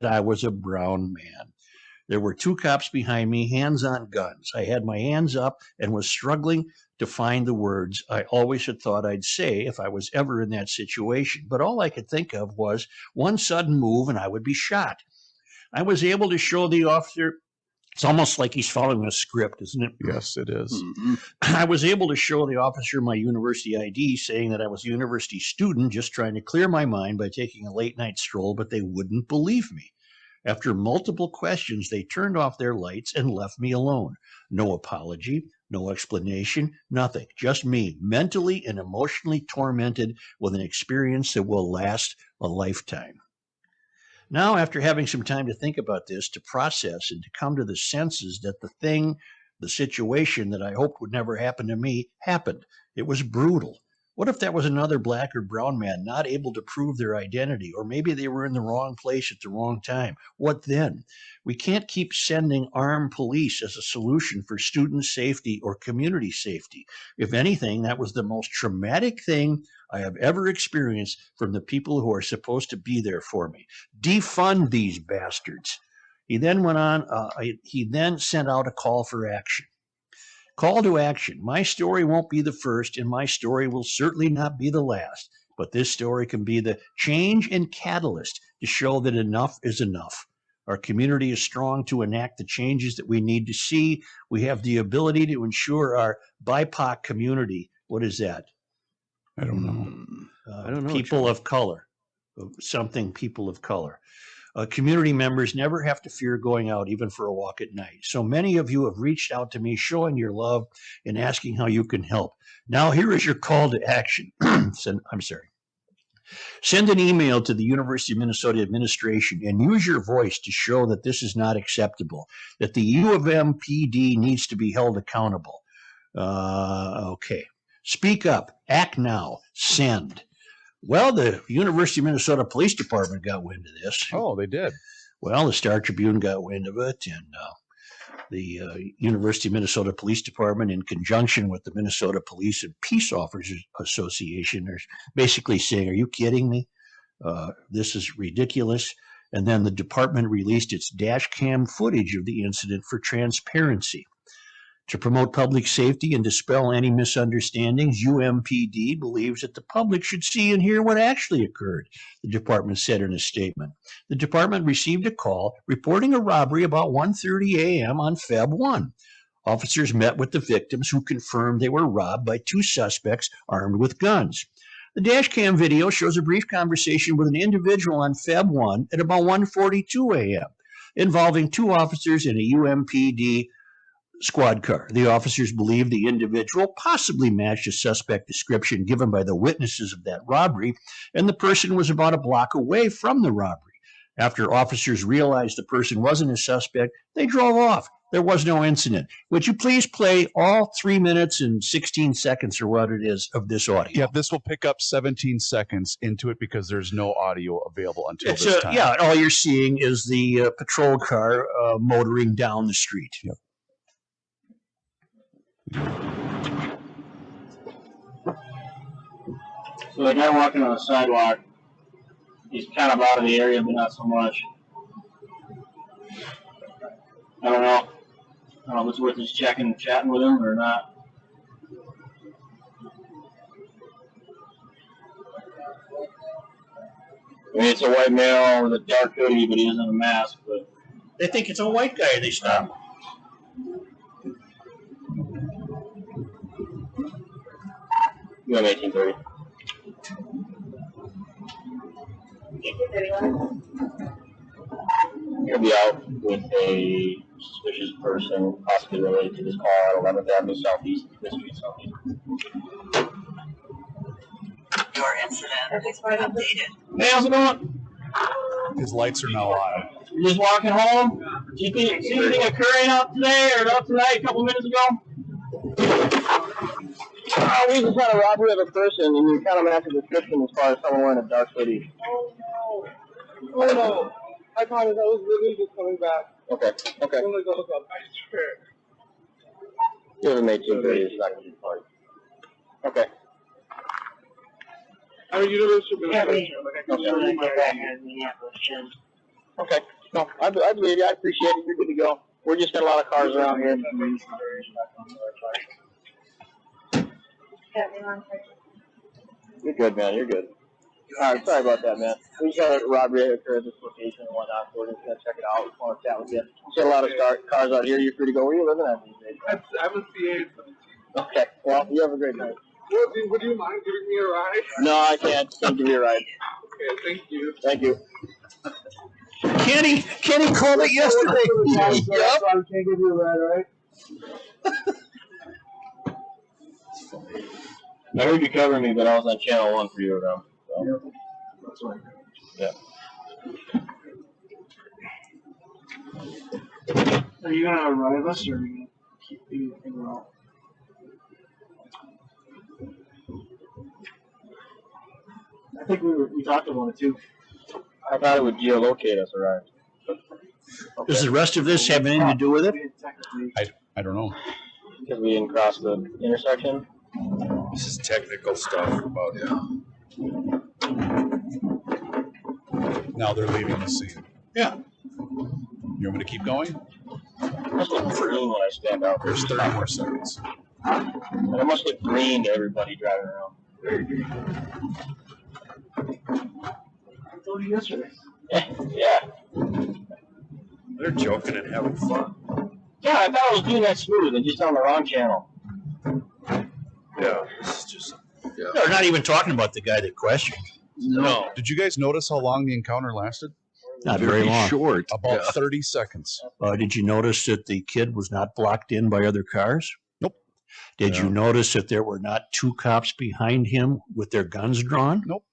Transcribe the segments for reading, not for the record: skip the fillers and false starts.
I was a brown man. There were two cops behind me, hands on guns. I had my hands up and was struggling to find the words I always had thought I'd say if I was ever in that situation. But all I could think of was one sudden move and I would be shot. I was able to show the officer. It's almost like he's following a script, isn't it? Yes, it is. Mm-hmm. I was able to show the officer my university ID saying that I was a university student just trying to clear my mind by taking a late night stroll, but they wouldn't believe me. After multiple questions, they turned off their lights and left me alone. No apology, no explanation, nothing. Just me, mentally and emotionally tormented with an experience that will last a lifetime. Now, after having some time to think about this, to process and to come to the senses that the situation that I hoped would never happen to me, happened. It was brutal. What if that was another black or brown man not able to prove their identity, or maybe they were in the wrong place at the wrong time? What then? We can't keep sending armed police as a solution for student safety or community safety. If anything, that was the most traumatic thing I have ever experienced from the people who are supposed to be there for me. Defund these bastards. He then went on, he then sent out a call for action. Call to action. My story won't be the first, and my story will certainly not be the last. But this story can be the change and catalyst to show that enough is enough. Our community is strong to enact the changes that we need to see. We have the ability to ensure our BIPOC community. What is that? I don't know. I don't know. People of color. People of color. Community members never have to fear going out even for a walk at night. So many of you have reached out to me showing your love and asking how you can help. Now here is your call to action. Send an email to the University of Minnesota administration and use your voice to show that this is not acceptable, that the UMPD needs to be held accountable. Okay. Speak up. Act now. Send. Well, the University of Minnesota Police Department got wind of this. Oh, they did. Well, the Star Tribune got wind of it, and the University of Minnesota Police Department, in conjunction with the Minnesota Police and Peace Officers Association, are basically saying, are you kidding me? This is ridiculous. And then the department released its dash cam footage of the incident for transparency. To promote public safety and dispel any misunderstandings, UMPD believes that the public should see and hear what actually occurred, the department said in a statement. The department received a call reporting a robbery about 1:30 a.m. on Feb 1. Officers met with the victims, who confirmed they were robbed by two suspects armed with guns. The dash cam video shows a brief conversation with an individual on Feb 1 at about 1:42 a.m., involving two officers in a UMPD squad car. The officers believe the individual possibly matched a suspect description given by the witnesses of that robbery, and the person was about a block away from the robbery. After officers realized the person wasn't a suspect, they drove off. There was no incident. Would you please play all 3 minutes and 16 seconds, or what it is, of this audio? Yeah, this will pick up 17 seconds into it because there's no audio available until this time. Yeah, all you're seeing is the patrol car motoring down the street. Yep. So the guy walking on the sidewalk, he's kind of out of the area, but not so much. I don't know if it's worth just chatting with him or not. I mean, it's a white male with a dark hoodie, but he doesn't have a mask. But they think it's a white guy. They stop. You have 1830. He'll be out with a suspicious person, possibly related to this call at 11th Avenue Southeast, this street Southeast. Your incident is updated. Hey, how's it going? His lights are now on. You're just walking home? Did you see anything occurring out today or out tonight a couple minutes ago? We just had a robbery of a person, and you kind of match the description as far as someone wearing a dark hoodie. Oh no! Oh no! I promise, I was literally just coming back. Okay. I'm gonna go look up. I swear. You have an 1830. It's not going to be fine. Okay. I'm a University of Minnesota. Okay. No, I believe you. I appreciate it. You're good to go. We're just got a lot of cars around here. You're good, man. You're good. All right, sorry about that, man. We just had a robbery occur at this location and whatnot, so we're just going to check it out. We want to chat with you. We see a lot of cars out here. You're free to go. Where are you living at these days? I'm a CA. Okay, well, you have a great night. Would you mind giving me a ride? No, I can't. Can't give you a ride. Okay, thank you. Thank you. Kenny called it yesterday. Yep. I can't give you a ride, right? I heard you covering me, but I was on channel 1 for you around. So. Yep. That's right. Yeah. Are you gonna arrive us, or are you gonna keep the thing around? I think we talked about it too. I thought it would geolocate us, right? Okay. Does the rest of this have anything to do with it? I don't know. Because we didn't cross the intersection. This is technical stuff about Now they're leaving the scene. Yeah. You want me to keep going? It must look green when I stand out. There's 30 more seconds. And it must look green to everybody driving around. I told you yesterday. Yeah. they're joking and having fun. Yeah, I thought I was doing that smooth and just on the wrong channel. Yeah, this is just They're not even talking about the guy that questioned. no. Did you guys notice how long the encounter lasted? Not very long. Short. About 30 seconds. Did you notice that the kid was not blocked in by other cars? Nope. Did you notice that there were not 2 cops behind him with their guns drawn? Nope.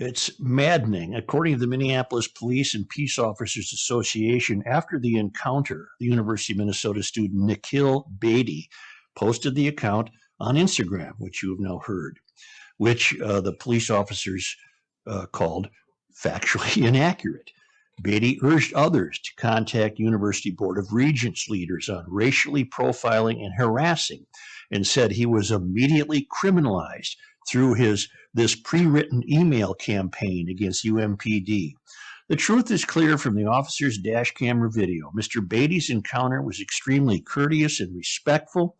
It's maddening. According to the Minneapolis Police and Peace Officers Association, after the encounter, the University of Minnesota student Nikhil Beatty posted the account on Instagram, which you have now heard, which the police officers called factually inaccurate. Beatty urged others to contact University Board of Regents leaders on racially profiling and harassing, and said he was immediately criminalized through this pre-written email campaign against UMPD. The truth is clear from the officer's dash camera video. Mr. Beatty's encounter was extremely courteous and respectful.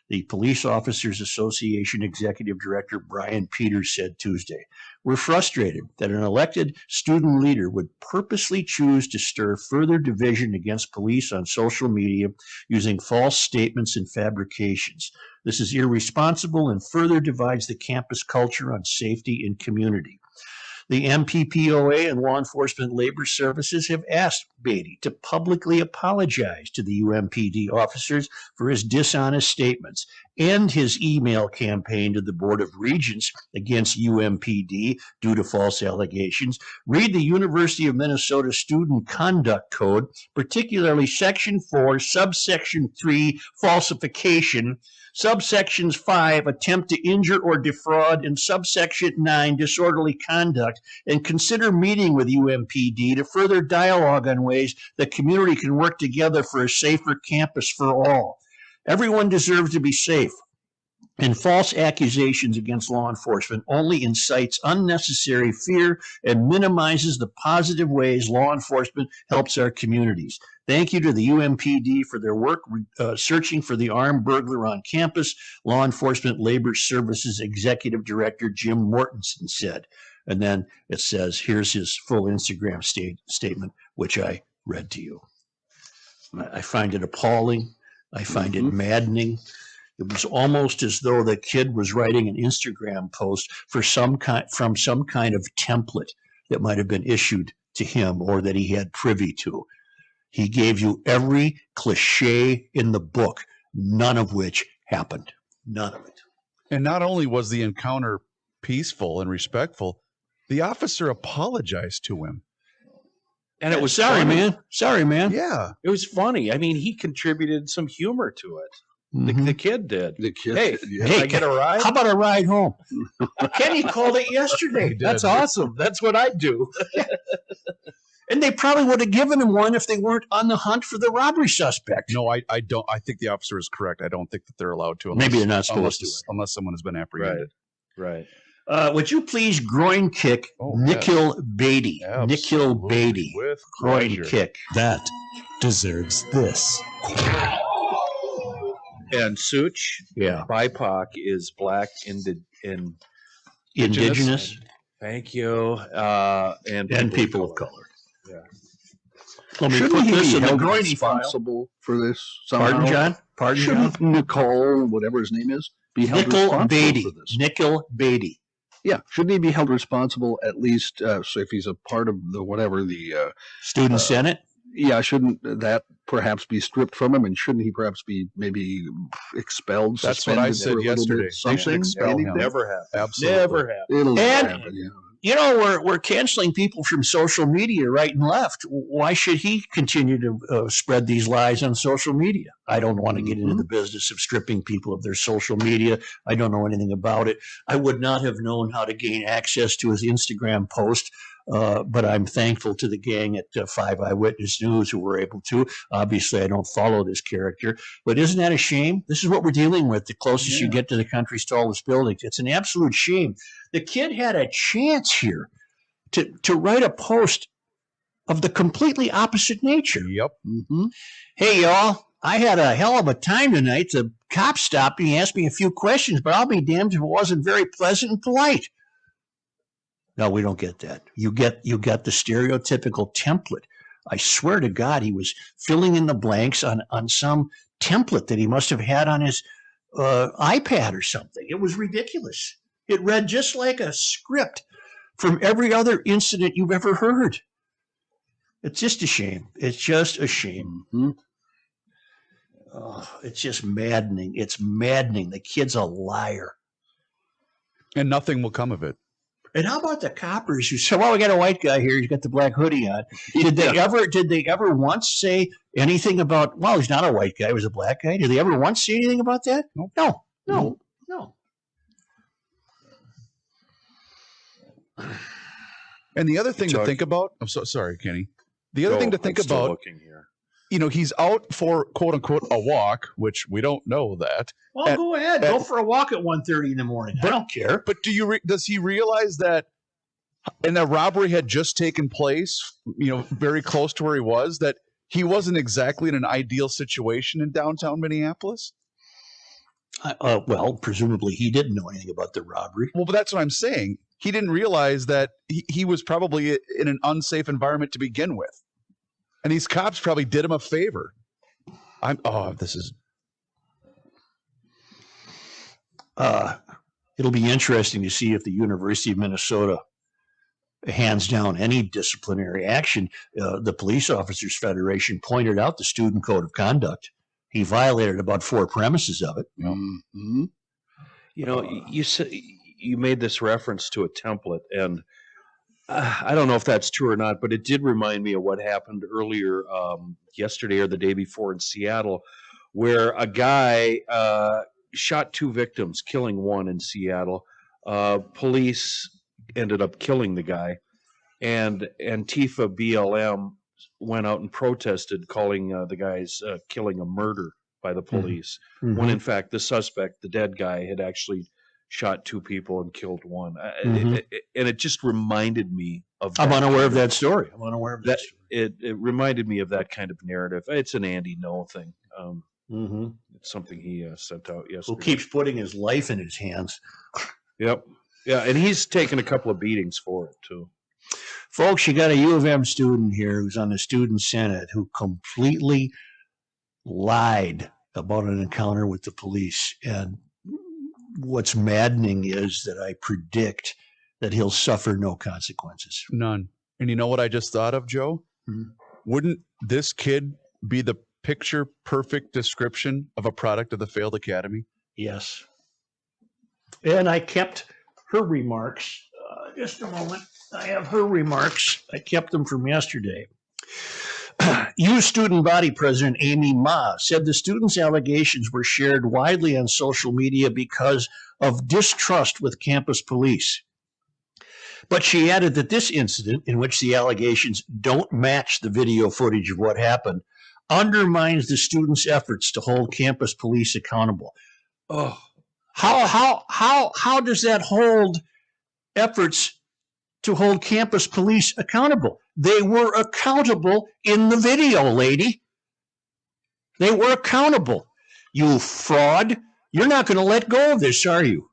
The Police Officers Association Executive Director Brian Peters said Tuesday, "We're frustrated that an elected student leader would purposely choose to stir further division against police on social media using false statements and fabrications. This is irresponsible and further divides the campus culture on safety and community." The MPPOA and Law Enforcement Labor Services have asked Beatty to publicly apologize to the UMPD officers for his dishonest statements and his email campaign to the Board of Regents against UMPD due to false allegations. Read the University of Minnesota Student Conduct Code, particularly Section 4, Subsection 3, falsification, Subsections 5, attempt to injure or defraud, and Subsection 9, disorderly conduct, and consider meeting with UMPD to further dialogue on ways the community can work together for a safer campus for all. Everyone deserves to be safe, and false accusations against law enforcement only incites unnecessary fear and minimizes the positive ways law enforcement helps our communities. Thank you to the UMPD for their work searching for the armed burglar on campus, Law Enforcement Labor Services Executive Director Jim Mortensen said. And then it says, here's his full Instagram statement, which I read to you. I find it appalling. I find it maddening. It was almost as though the kid was writing an Instagram post for some kind of template that might have been issued to him or that he had privy to. He gave you every cliche in the book, none of which happened. None of it. And not only was the encounter peaceful and respectful, the officer apologized to him. And it was sorry, funny. man. Sorry, man. Yeah. It was funny. I mean, he contributed some humor to it. The kid did. The kid. Hey, yeah. can I get a ride? How about a ride home? Kenny called it yesterday. That's awesome. That's what I do. And they probably would have given him one if they weren't on the hunt for the robbery suspect. No, I don't. I think the officer is correct. I don't think that they're allowed to. Maybe they're not supposed to. Unless someone has been apprehended. Right. Would you please groin kick Oh, Nikhil Beatty? Nikhil Absolutely, Beatty. with Groin pleasure. kick. That deserves this. And Such, Yeah. BIPOC is black Indigenous Thank you. and people of color. Yeah. Let me Shouldn't put he this be in the held groiny file. responsible for this somehow? Pardon, John? Pardon, John? Shouldn't Nicole, whatever his name is, be held Nikhil responsible Beatty. for this? Nikhil Beatty. Yeah, shouldn't he be held responsible at least? So if he's a part of the whatever the Student Senate. yeah, shouldn't that perhaps be stripped from him, and shouldn't he perhaps be maybe expelled? That's what I suspended said for a little yesterday. bit, They should something, expel him. anything? Never have. Absolutely. Never have. It'll never And- happen, yeah. You know, we're canceling people from social media right and left. Why should he continue to spread these lies on social media? I don't want to get into the business of stripping people of their social media. I don't know anything about it. I would not have known how to gain access to his Instagram post, but I'm thankful to the gang at 5 Eyewitness News who were able to. Obviously, I don't follow this character, but isn't that a shame? This is what we're dealing with. The closest you get to the country's tallest buildings. It's an absolute shame. The kid had a chance here to write a post of the completely opposite nature. Yep. Mm-hmm. Hey, y'all, I had a hell of a time tonight. The cop stopped me, asked me a few questions, but I'll be damned if it wasn't very pleasant and polite. No, we don't get that. You get the stereotypical template. I swear to God, he was filling in the blanks on some template that he must have had on his iPad or something. It was ridiculous. It read just like a script from every other incident you've ever heard. It's just a shame. It's just a shame. Mm-hmm. Oh, it's just maddening. It's maddening. The kid's a liar. And nothing will come of it. And how about the coppers who said, "Well, we got a white guy here. He's got the black hoodie on." Did they ever once say anything about? Well, he's not a white guy. He was a black guy. Did they ever once say anything about that? No. And the other thing to Chuck. think about, I'm so sorry, Kenny. The other thing to think I'm still about, looking here. you know, he's out for quote unquote a walk, which we don't know that. Well, go ahead. Go for a walk at 1:30 in the morning. I don't care. But does he realize that, and that robbery had just taken place, you know, very close to where he was, that he wasn't exactly in an ideal situation in downtown Minneapolis? Well, presumably he didn't know anything about the robbery. Well, but that's what I'm saying. He didn't realize that he was probably in an unsafe environment to begin with. And these cops probably did him a favor. This is. It'll be interesting to see if the University of Minnesota hands down any disciplinary action. The Police Officers Federation pointed out the student code of conduct. He violated about 4 premises of it. Mm-hmm. You know, you said you made this reference to a template, and I don't know if that's true or not, but it did remind me of what happened earlier yesterday or the day before in Seattle, where a guy shot 2 victims, killing one in Seattle. Police ended up killing the guy, and Antifa BLM went out and protested, calling the guy's killing a murder by the police, when in fact the suspect, the dead guy, had actually shot 2 people and killed one. And it just reminded me of that. I'm unaware of that story. I'm unaware of that story. It reminded me of that kind of narrative. It's an Andy No thing. Mm-hmm. It's something he sent out yesterday. Who keeps putting his life in his hands. Yep. Yeah, and he's taken a couple of beatings for it, too. Folks, you got a U of M student here who's on the student senate who completely lied about an encounter with the police. And what's maddening is that I predict that he'll suffer no consequences. None. And you know what I just thought of, Joe? Wouldn't this kid be the picture perfect description of a product of the failed academy? Yes. And I kept her remarks. Just a moment. I have her remarks. I kept them from yesterday. U Student Body President Amy Ma said the students' allegations were shared widely on social media because of distrust with campus police. But she added that this incident, in which the allegations don't match the video footage of what happened, undermines the students' efforts to hold campus police accountable. Oh, how does that hold efforts to hold campus police accountable. They were accountable in the video, lady. They were accountable. You fraud. You're not going to let go of this, are you?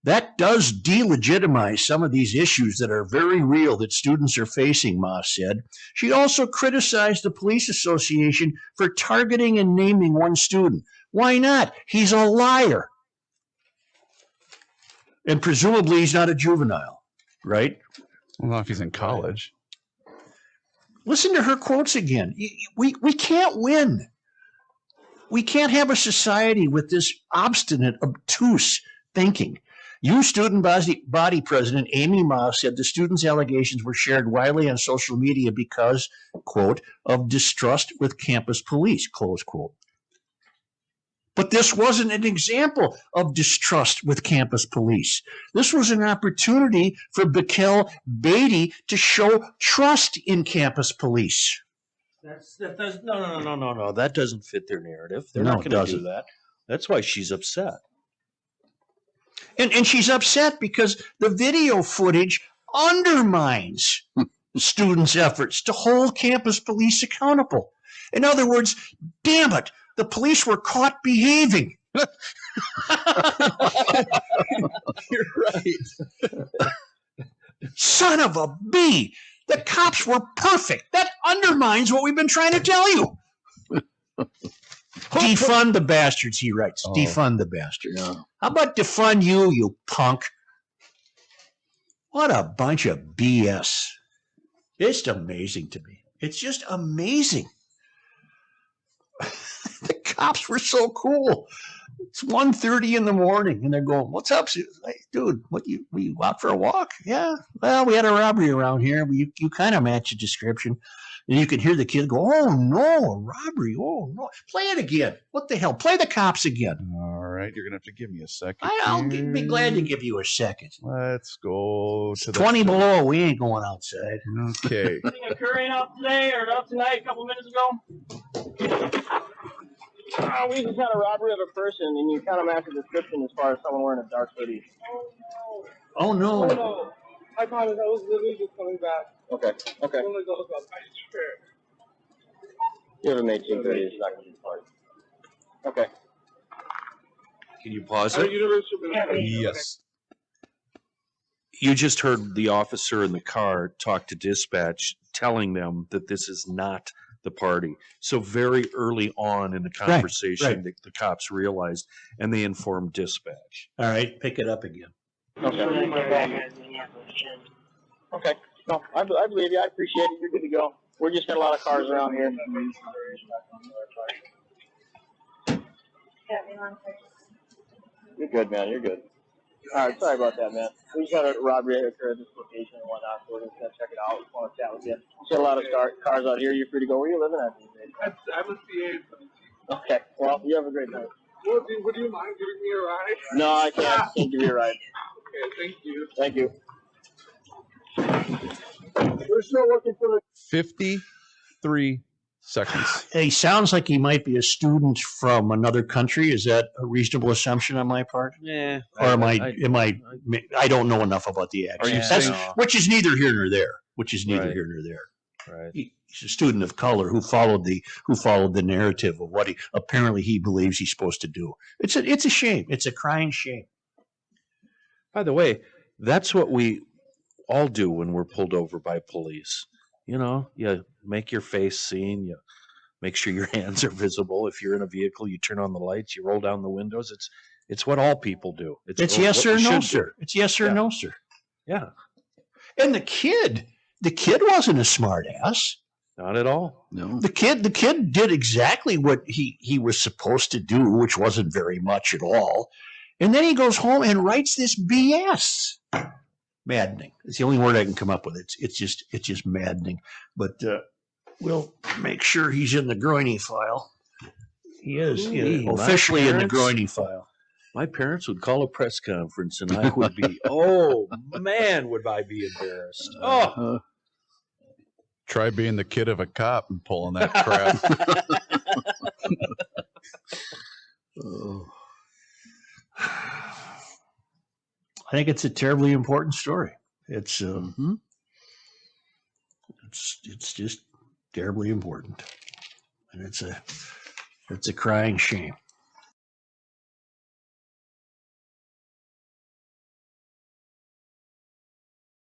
That does delegitimize some of these issues that are very real that students are facing, Ma said. She also criticized the police association for targeting and naming one student. Why not? He's a liar. And presumably he's not a juvenile, right? Well, not if he's in college. Listen to her quotes again. We can't win. We can't have a society with this obstinate, obtuse thinking. U Student Body President Amy Ma said the students' allegations were shared widely on social media because, quote, of distrust with campus police, close quote. But this wasn't an example of distrust with campus police. This was an opportunity for Bikel Beatty to show trust in campus police. No. That doesn't fit their narrative. They're No, not it going to do doesn't. that. That's why she's upset. And she's upset because the video footage undermines students' efforts to hold campus police accountable. In other words, damn it, the police were caught behaving. You're right. Son of a bee. The cops were perfect. That undermines what we've been trying to tell you. Defund the bastards, he writes. Oh. Defund the bastards. Yeah. How about defund you, you punk? What a bunch of BS. It's amazing to me. It's just amazing. The cops were so cool. It's 1:30 in the morning, and they're going, "What's up, like, dude? We out for a walk? Yeah. Well, we had a robbery around here. You kind of match the description." And you could hear the kid go, "Oh no, a robbery! Oh no! Play it again. What the hell? Play the cops again." All right, you're gonna have to give me a second. I'll here. be glad to give you a second. Let's go to the 20 below. We ain't going outside. Okay. Anything occurring out today or up tonight a couple minutes ago? We just had a robbery of a person, and you kind of match the description as far as someone wearing a dark hoodie. Oh Oh no! no, I promise I was literally just coming back. Okay. Okay. Oh my God, I swear. You haven't made 1830. It's not going to be fun. Okay. Can you pause At it? University of Minnesota. Yes. You just heard the officer in the car talk to dispatch, telling them that this is not the party. So very early on in the conversation, right. The cops realized, and they informed dispatch. All right, pick it up again. Okay. Okay. No, I believe you. I appreciate it. You're good to go. We're just got a lot of cars around here. You're good, man. You're good. All right. Sorry about that, man. We just had a robbery occur at this location and whatnot, so we're just gonna check it out. Just want to chat with you. See a lot of cars out here. You're free to go. Where are you living at these days? I'm a CA. Okay. Well, you have a great night. Would you mind giving me a ride? No, I can't. I can't give you a ride. Okay, thank you. Thank you. We're still looking for the 53 seconds. He sounds like he might be a student from another country. Is that a reasonable assumption on my part? Yeah. Or I don't know enough about the accent. Are you That's- saying- which is neither here nor there. Which is neither Right. here nor there. Right. He's a student of color who followed the narrative of what he believes he's supposed to do. It's a shame. It's a crying shame. By the way, that's what we all do when we're pulled over by police. You know, you make your face seen, you make sure your hands are visible. If you're in a vehicle, you turn on the lights, you roll down the windows. It's what all people do. It's what yes we or no, should do. sir. It's yes or Yeah. no, sir. Yeah, And the kid wasn't a smart ass. not at all. No. The kid did exactly what he was supposed to do, which wasn't very much at all. And then he goes home and writes this BS. Maddening. It's the only word I can come up with. It's just maddening. But we'll make sure he's in the Groiny file. He is Ooh, officially my in the parents. Groiny file. My parents would call a press conference, and I would be, oh man, would I be embarrassed? Oh, Try being the kid of a cop and pulling that crap. Oh. I think it's a terribly important story. It's it's just terribly important, and it's a crying shame.